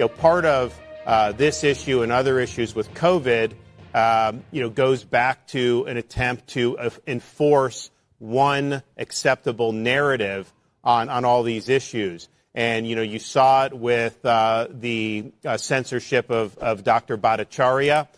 part of this issue and other issues with COVID, goes back to an attempt to enforce one acceptable narrative on all these issues. And, you saw it with the censorship of Dr. Bhattacharya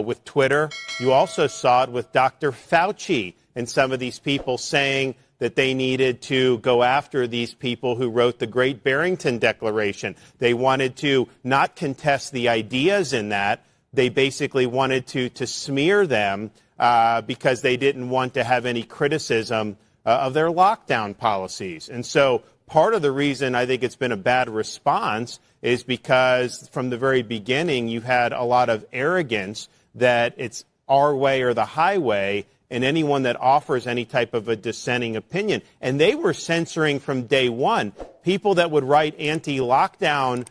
with Twitter. You also saw it with Dr. Fauci and some of these people saying that they needed to go after these people who wrote the Great Barrington Declaration. They wanted to not contest the ideas in that. They basically wanted to smear them because they didn't want to have any criticism of their lockdown policies. And so part of the reason I think it's been a bad response is because from the very beginning you had a lot of arrogance that it's our way or the highway, and anyone that offers any type of a dissenting opinion. And they were censoring from day one. People that would write anti-lockdown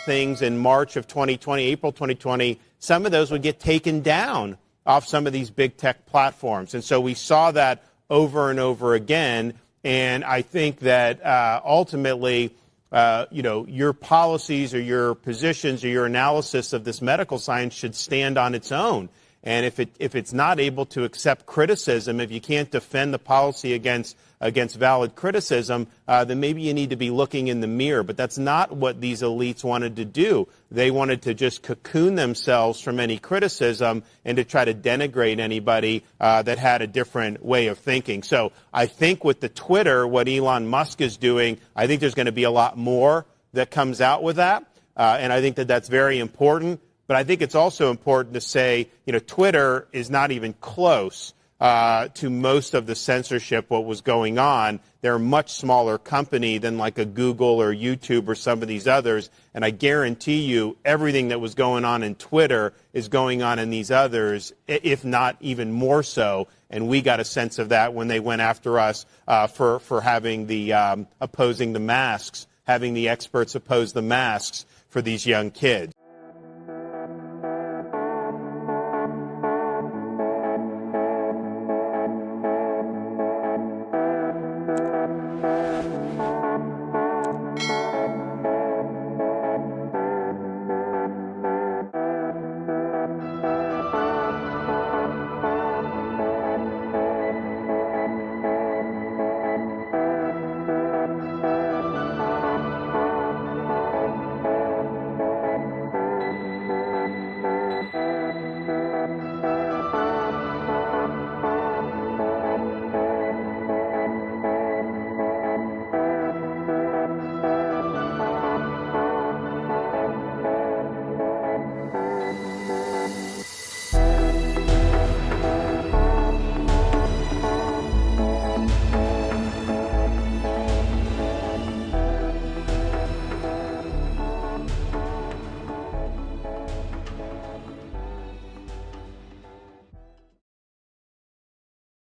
things in March of 2020, April 2020, some of those would get taken down off some of these big tech platforms. And so we saw that over and over again. And I think that ultimately, your policies or your positions or your analysis of this medical science should stand on its own. And if it's not able to accept criticism, if you can't defend the policy against valid criticism, then maybe you need to be looking in the mirror. But that's not what these elites wanted to do. They wanted to just cocoon themselves from any criticism and to try to denigrate anybody that had a different way of thinking. So I think with the Twitter, what Elon Musk is doing, I think there's going to be a lot more that comes out with that. And I think that that's very important. But I think it's also important to say, Twitter is not even close to most of the censorship, what was going on. They're a much smaller company than like a Google or YouTube or some of these others. And I guarantee you everything that was going on in Twitter is going on in these others, if not even more so. And we got a sense of that when they went after us for having the opposing the masks, having the experts oppose the masks for these young kids.